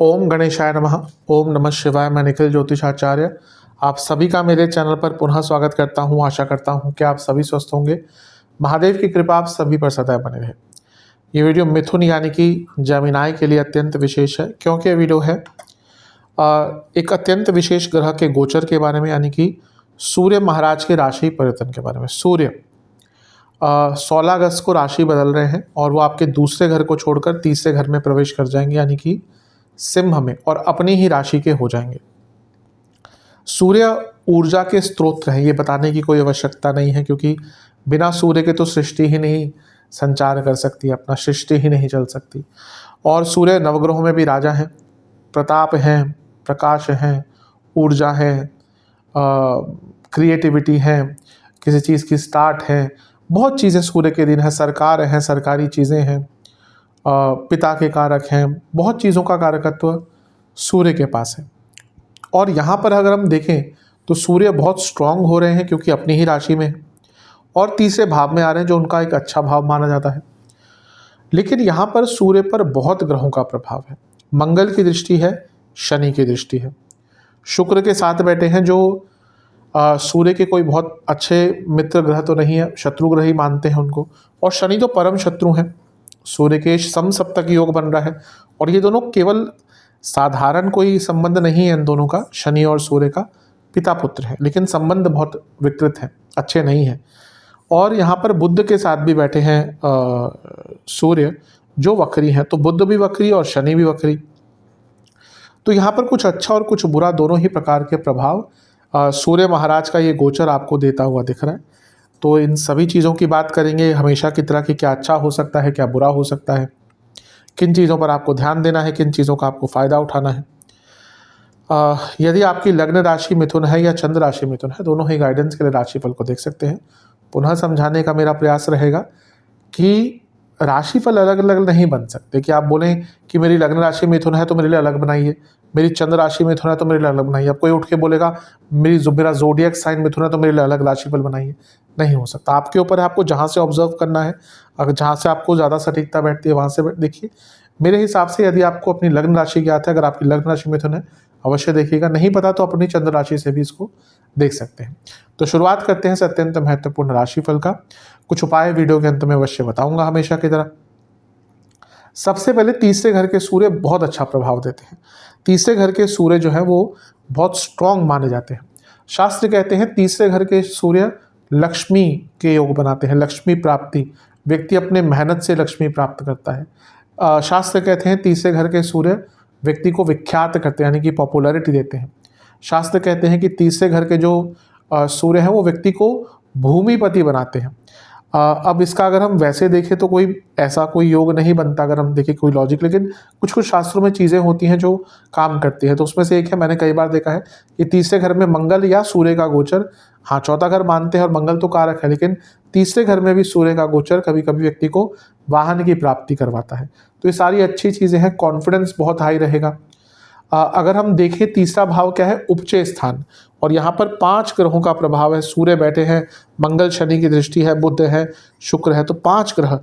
ओम गणेशाय नमः। ओम नमः शिवाय। मैं निखिल ज्योतिषाचार्य आप सभी का मेरे चैनल पर पुनः स्वागत करता हूं। आशा करता हूं कि आप सभी स्वस्थ होंगे। महादेव की कृपा आप सभी पर सदैव बने रहे। ये वीडियो मिथुन यानी कि जमिनाई के लिए अत्यंत विशेष है, क्योंकि ये वीडियो है एक अत्यंत विशेष ग्रह के गोचर के बारे में, यानी कि सूर्य महाराज के राशि परिवर्तन के बारे में। सूर्य 16 अगस्त को राशि बदल रहे हैं और वो आपके दूसरे घर को छोड़कर तीसरे घर में प्रवेश कर जाएंगे, यानी कि सिंह में, और अपनी ही राशि के हो जाएंगे। सूर्य ऊर्जा के स्रोत हैं, ये बताने की कोई आवश्यकता नहीं है, क्योंकि बिना सूर्य के तो सृष्टि ही नहीं संचार कर सकती, अपना सृष्टि ही नहीं चल सकती। और सूर्य नवग्रहों में भी राजा हैं, प्रताप हैं, प्रकाश हैं, ऊर्जा है, क्रिएटिविटी है, किसी चीज़ की स्टार्ट है, बहुत चीज़ें सूर्य के दिन है। सरकार है, सरकारी चीज़ें हैं, पिता के कारक हैं, बहुत चीज़ों का कारकत्व सूर्य के पास है। और यहाँ पर अगर हम देखें तो सूर्य बहुत स्ट्रांग हो रहे हैं, क्योंकि अपनी ही राशि में और तीसरे भाव में आ रहे हैं, जो उनका एक अच्छा भाव माना जाता है। लेकिन यहाँ पर सूर्य पर बहुत ग्रहों का प्रभाव है। मंगल की दृष्टि है, शनि की दृष्टि है, शुक्र के साथ बैठे हैं, जो सूर्य के कोई बहुत अच्छे मित्र ग्रह तो नहीं है, शत्रु ग्रह ही मानते हैं उनको। और शनि तो परम शत्रु हैं। सूर्य के समसप्तक योग बन रहा है, और ये दोनों केवल साधारण कोई संबंध नहीं है इन दोनों का। शनि और सूर्य का पिता पुत्र है, लेकिन संबंध बहुत विकृत है, अच्छे नहीं है। और यहाँ पर बुध के साथ भी बैठे हैं सूर्य, जो वक्री हैं। तो बुध भी वक्री और शनि भी वक्री। तो यहाँ पर कुछ अच्छा और कुछ बुरा दोनों ही प्रकार के प्रभाव सूर्य महाराज का ये गोचर आपको देता हुआ दिख रहा है। तो इन सभी चीज़ों की बात करेंगे हमेशा की तरह कि क्या अच्छा हो सकता है, क्या बुरा हो सकता है, किन चीज़ों पर आपको ध्यान देना है, किन चीज़ों का आपको फ़ायदा उठाना है। यदि आपकी लग्न राशि मिथुन है या चंद्र राशि मिथुन है, दोनों ही गाइडेंस के लिए राशिफल को देख सकते हैं। पुनः समझाने का मेरा प्रयास रहेगा कि राशिफल अलग अलग नहीं बन सकते। कि आप बोलें कि मेरी लग्न राशि मिथुन है तो मेरे लिए अलग बनाइए, मेरी चंद्र राशि मिथुन है तो मेरे लिए अलग बनाइए। अब कोई उठ के बोलेगा मेरा ज़ोडिएक साइन मिथुन है तो मेरे लिए अलग राशिफल बनाइए, नहीं हो सकता। आपके ऊपर है, आपको जहाँ से ऑब्जर्व करना है, अगर जहाँ से आपको ज़्यादा सटीकता बैठती है वहाँ से देखिए। मेरे हिसाब से यदि आपको अपनी लग्न राशि ज्ञात है, अगर आपकी लग्न राशि मिथुन है, अवश्य देखिएगा। नहीं पता तो अपनी चंद्र राशि से भी इसको देख सकते हैं। तो शुरुआत करते हैं इस अत्यंत महत्वपूर्ण राशिफल का। कुछ उपाय वीडियो के अंत में अवश्य बताऊंगा हमेशा की तरह। सबसे पहले तीसरे घर के सूर्य बहुत अच्छा प्रभाव देते हैं। तीसरे घर के सूर्य जो है वो बहुत स्ट्रांग माने जाते हैं। शास्त्र कहते हैं तीसरे घर के सूर्य लक्ष्मी के योग बनाते हैं, लक्ष्मी प्राप्ति। व्यक्ति अपने मेहनत से लक्ष्मी प्राप्त करता है। शास्त्र कहते हैं तीसरे घर के सूर्य व्यक्ति को विख्यात करते हैं, यानी कि पॉपुलैरिटी देते हैं। शास्त्र कहते हैं कि तीसरे घर के जो सूर्य है वो व्यक्ति को भूमिपति बनाते हैं। अब इसका अगर हम वैसे देखें तो कोई ऐसा कोई योग नहीं बनता, अगर हम देखें कोई लॉजिक, लेकिन कुछ कुछ शास्त्रों में चीज़ें होती हैं जो काम करती हैं। तो उसमें से एक है, मैंने कई बार देखा है कि तीसरे घर में मंगल या सूर्य का गोचर, हाँ चौथा घर मानते हैं और मंगल तो कारक है, लेकिन तीसरे घर में भी सूर्य का गोचर कभी कभी व्यक्ति को वाहन की प्राप्ति करवाता है। तो ये सारी अच्छी चीज़ें हैं। कॉन्फिडेंस बहुत हाई रहेगा। अगर हम देखें तीसरा भाव क्या है, उपचय स्थान, और यहाँ पर 5 ग्रहों का प्रभाव है। सूर्य बैठे हैं, मंगल शनि की दृष्टि है, बुध है, शुक्र है, तो 5 ग्रह,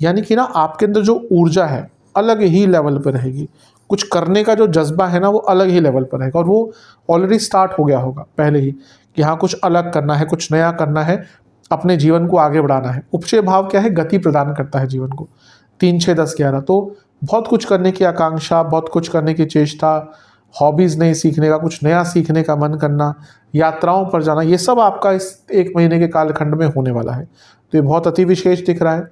यानी कि ना आपके अंदर जो ऊर्जा है अलग ही लेवल पर रहेगी। कुछ करने का जो जज्बा है ना वो अलग ही लेवल पर रहेगा, और वो ऑलरेडी स्टार्ट हो गया होगा पहले ही कि हाँ कुछ अलग करना है, कुछ नया करना है, अपने जीवन को आगे बढ़ाना है। उपचय भाव क्या है, गति प्रदान करता है जीवन को। 3, 6, 10, 11, तो बहुत कुछ करने की आकांक्षा, बहुत कुछ करने की चेष्टा, हॉबीज़ नहीं सीखने का, कुछ नया सीखने का मन करना, यात्राओं पर जाना, ये सब आपका इस 1 महीने के कालखंड में होने वाला है। तो ये बहुत अति विशेष दिख रहा है।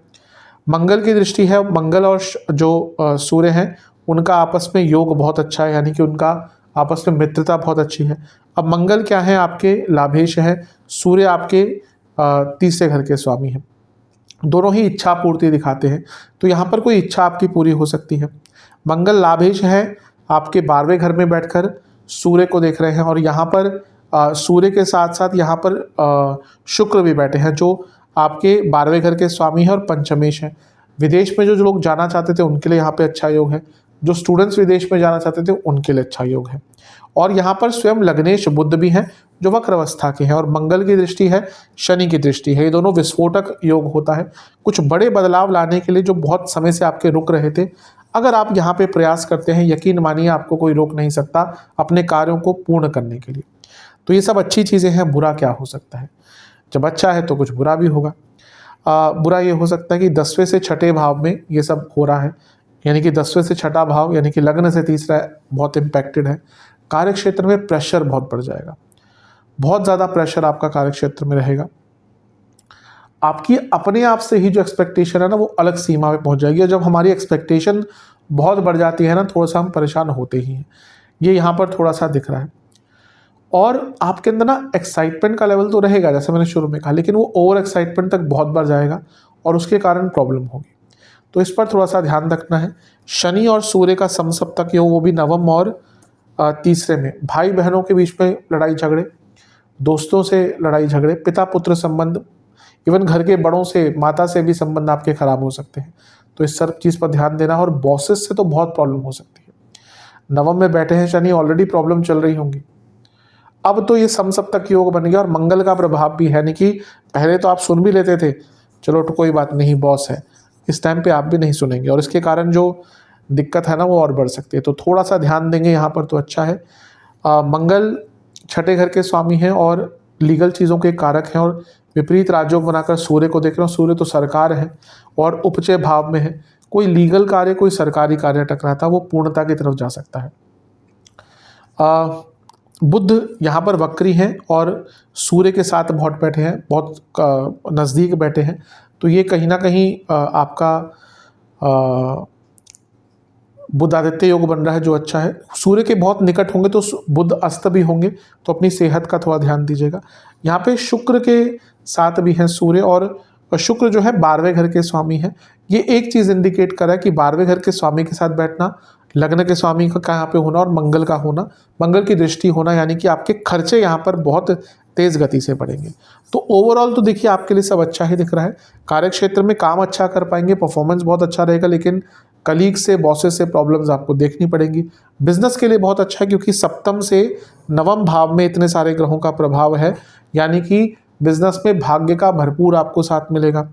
मंगल की दृष्टि है, मंगल और जो सूर्य हैं उनका आपस में योग बहुत अच्छा है, यानी कि उनका आपस में मित्रता बहुत अच्छी है। अब मंगल क्या है, आपके लाभेश हैं, सूर्य आपके तीसरे घर के स्वामी हैं। दोनों ही इच्छा पूर्ति दिखाते हैं, तो यहाँ पर कोई इच्छा आपकी पूरी हो सकती है। मंगल लाभेश है, आपके 12वें घर में बैठकर सूर्य को देख रहे हैं, और यहाँ पर सूर्य के साथ साथ यहाँ पर शुक्र भी बैठे हैं, जो आपके 12वें घर के स्वामी हैं और पंचमेश हैं। विदेश में जो लोग जाना चाहते थे उनके लिए यहाँ पे अच्छा योग है। जो स्टूडेंट्स विदेश में जाना चाहते थे उनके लिए अच्छा योग है। और यहाँ पर स्वयं लग्नेश बुध भी हैं जो वक्र अवस्था के हैं, और मंगल की दृष्टि है, शनि की दृष्टि है। ये दोनों विस्फोटक योग होता है। कुछ बड़े बदलाव लाने के लिए जो बहुत समय से आपके रुक रहे थे, अगर आप यहाँ पे प्रयास करते हैं, यकीन मानिए आपको कोई रोक नहीं सकता अपने कार्यों को पूर्ण करने के लिए। तो ये सब अच्छी चीज़ें हैं। बुरा क्या हो सकता है? जब अच्छा है तो कुछ बुरा भी होगा। बुरा ये हो सकता है कि 10वें से छठे भाव में ये सब हो रहा है, यानी कि 10वें से छठा भाव यानी कि लग्न से तीसरा बहुत इम्पैक्टेड है। कार्य क्षेत्र में प्रेशर बहुत बढ़ जाएगा, बहुत ज़्यादा प्रेशर आपका कार्य क्षेत्र में रहेगा। आपकी अपने आप से ही जो एक्सपेक्टेशन है ना वो अलग सीमा पे पहुंच जाएगी, और जब हमारी एक्सपेक्टेशन बहुत बढ़ जाती है ना, थोड़ा सा हम परेशान होते ही हैं। ये यहाँ पर थोड़ा सा दिख रहा है। और आपके अंदर ना एक्साइटमेंट का लेवल तो रहेगा जैसे मैंने शुरू में कहा, लेकिन वो ओवर एक्साइटमेंट तक बहुत बढ़ जाएगा और उसके कारण प्रॉब्लम होगी। तो इस पर थोड़ा सा ध्यान रखना है। शनि और सूर्य का समसप्तक योग, वो भी नवम और तीसरे में। भाई बहनों के बीच में लड़ाई झगड़े, दोस्तों से लड़ाई झगड़े, पिता पुत्र संबंध, इवन घर के बड़ों से, माता से भी संबंध आपके खराब हो सकते हैं। तो इस सब चीज़ पर ध्यान देना। और बॉसेस से तो बहुत प्रॉब्लम हो सकती है। नवम में बैठे हैं शनि, ऑलरेडी प्रॉब्लम चल रही होंगी। अब तो ये समसप्तक योग बन गया और मंगल का प्रभाव भी है। नहीं कि पहले तो आप सुन भी लेते थे, चलो तो कोई बात नहीं बॉस है, इस टाइम पे आप भी नहीं सुनेंगे और इसके कारण जो दिक्कत है ना वो और बढ़ सकती है। तो थोड़ा सा ध्यान देंगे यहाँ पर तो अच्छा है। मंगल छठे घर के स्वामी हैं और लीगल चीज़ों के कारक हैं, और विपरीत राजयोग बनाकर सूर्य को देख रहे हो। सूर्य तो सरकार है और उपचय भाव में है। कोई लीगल कार्य, कोई सरकारी कार्य टकराता वो पूर्णता की तरफ जा सकता है। बुध यहाँ पर वक्री हैं और सूर्य के साथ बहुत बैठे हैं, बहुत नज़दीक बैठे हैं। तो ये कहीं ना कहीं आपका बुध आदित्य योग बन रहा है जो अच्छा है। सूर्य के बहुत निकट होंगे तो बुध अस्त भी होंगे, तो अपनी सेहत का थोड़ा ध्यान दीजिएगा। यहाँ पे शुक्र के साथ भी हैं सूर्य, और शुक्र जो है 12वें घर के स्वामी हैं। ये एक चीज़ इंडिकेट कर रहा है कि 12वें घर के स्वामी के साथ बैठना, लग्न के स्वामी का यहाँ पे होना और मंगल का होना, मंगल की दृष्टि होना, यानी कि आपके खर्चे यहाँ पर बहुत तेज़ गति से बढ़ेंगे। तो ओवरऑल तो देखिए आपके लिए सब अच्छा ही दिख रहा है। कार्य क्षेत्र में काम अच्छा कर पाएंगे, परफॉर्मेंस बहुत अच्छा रहेगा, लेकिन कलीग से, बॉसेस से प्रॉब्लम्स आपको देखनी पड़ेंगी। बिजनेस के लिए बहुत अच्छा है क्योंकि सप्तम से नवम भाव में इतने सारे ग्रहों का प्रभाव है, यानी कि बिजनेस में भाग्य का भरपूर आपको साथ मिलेगा।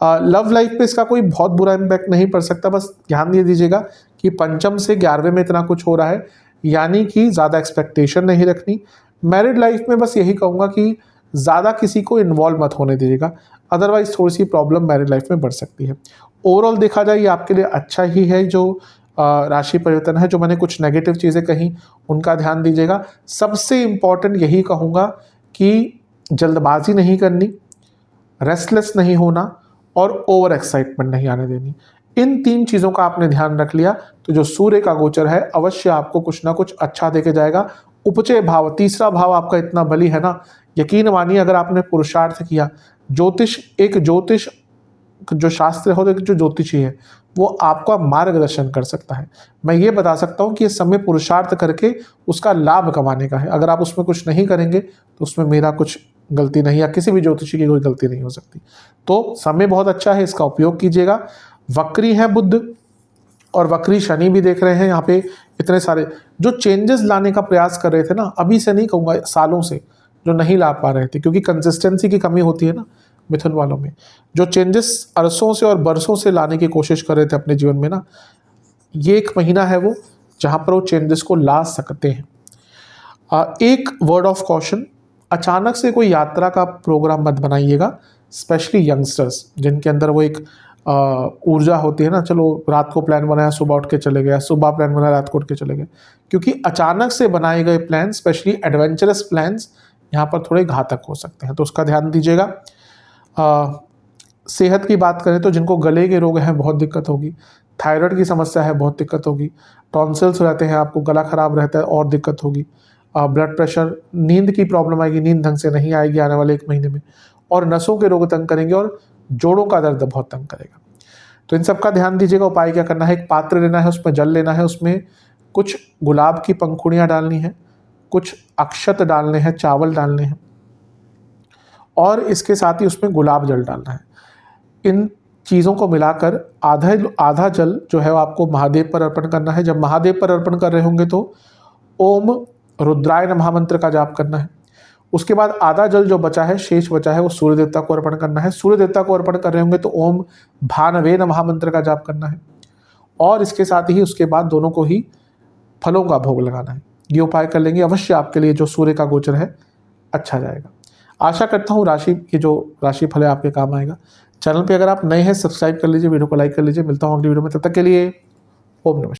लव लाइफ पे इसका कोई बहुत बुरा इम्पैक्ट नहीं पड़ सकता। बस ध्यान ये दीजिएगा कि पंचम से 11वें में इतना कुछ हो रहा है, यानी कि ज़्यादा एक्सपेक्टेशन नहीं रखनी। मैरिड लाइफ में बस यही कहूँगा कि ज़्यादा किसी को इन्वॉल्व मत होने दीजिएगा, अदरवाइज थोड़ी सी प्रॉब्लम मैरिड लाइफ में बढ़ सकती है। ओवरऑल देखा जाए ये आपके लिए अच्छा ही है। जो राशि परिवर्तन है, जो मैंने कुछ नेगेटिव चीज़ें कहीं उनका ध्यान दीजिएगा। सबसे इम्पॉर्टेंट यही कहूँगा कि जल्दबाजी नहीं करनी, रेस्टलेस नहीं होना और ओवर एक्साइटमेंट नहीं आने देनी। इन 3 चीज़ों का आपने ध्यान रख लिया तो जो सूर्य का गोचर है अवश्य आपको कुछ ना कुछ अच्छा देके जाएगा। उपचय भाव, तीसरा भाव आपका इतना बली है ना, यकीन मानिए अगर आपने पुरुषार्थ किया, ज्योतिष जो शास्त्र हो, जो ज्योतिषी है वो आपका मार्गदर्शन कर सकता है। मैं ये बता सकता हूँ कि इस समय पुरुषार्थ करके उसका लाभ कमाने का है। अगर आप उसमें कुछ नहीं करेंगे तो उसमें मेरा कुछ गलती नहीं, या किसी भी ज्योतिषी की कोई गलती नहीं हो सकती। तो समय बहुत अच्छा है, इसका उपयोग कीजिएगा। वक्री है बुध और वक्री शनि भी देख रहे हैं। यहाँ पे इतने सारे जो चेंजेस लाने का प्रयास कर रहे थे ना, अभी से नहीं कहूँगा, सालों से जो नहीं ला पा रहे थे, क्योंकि कंसिस्टेंसी की कमी होती है ना मिथुन वालों में। जो चेंजेस अरसों से और बरसों से लाने की कोशिश कर रहे थे अपने जीवन में ना, ये एक महीना है वो जहाँ पर वो चेंजेस को ला सकते हैं। एक वर्ड ऑफ कॉशन, अचानक से कोई यात्रा का प्रोग्राम मत बनाइएगा, स्पेशली यंगस्टर्स जिनके अंदर वो एक ऊर्जा होती है ना, चलो रात को प्लान बनाया सुबह उठ के चले गए, सुबह प्लान बनाया रात को उठ के चले गए। क्योंकि अचानक से बनाए गए प्लान, स्पेशली एडवेंचरस प्लान्स, यहाँ पर थोड़े घातक हो सकते हैं, तो उसका ध्यान दीजिएगा। सेहत की बात करें तो जिनको गले के रोग हैं बहुत दिक्कत होगी, थायराइड की समस्या है बहुत दिक्कत होगी, टॉन्सिल्स रहते हैं आपको, गला खराब रहता है और दिक्कत होगी, ब्लड प्रेशर, नींद की प्रॉब्लम आएगी, नींद ढंग से नहीं आएगी आने वाले 1 महीने में, और नसों के रोग तंग करेंगे और जोड़ों का दर्द बहुत तंग करेगा। तो इन सब का ध्यान दीजिएगा। उपाय क्या करना है, एक पात्र लेना है, उसमें जल लेना है, उसमें कुछ गुलाब की पंखुड़ियाँ डालनी है, कुछ अक्षत डालने हैं, चावल डालने हैं, और इसके साथ ही उसमें गुलाब जल डालना है। इन चीज़ों को मिलाकर आधा जल जो है वो आपको महादेव पर अर्पण करना है। जब महादेव पर अर्पण कर रहे होंगे तो ओम रुद्राय नमः मंत्र का जाप करना है। उसके बाद आधा जल जो बचा है, शेष बचा है, वो सूर्य देवता को अर्पण करना है। सूर्य देवता को अर्पण कर रहे होंगे तो ओम भानवे नमः मंत्र का जाप करना है। और इसके साथ ही उसके बाद दोनों को ही फलों का भोग लगाना है। ये उपाय कर लेंगे, अवश्य आपके लिए जो सूर्य का गोचर है अच्छा जाएगा। आशा करता हूँ राशि की जो राशि फल है आपके काम आएगा। चैनल पे अगर आप नए हैं सब्सक्राइब कर लीजिए, वीडियो को लाइक कर लीजिए। मिलता हूँ अगली वीडियो में, तब तक के लिए ओम नमः।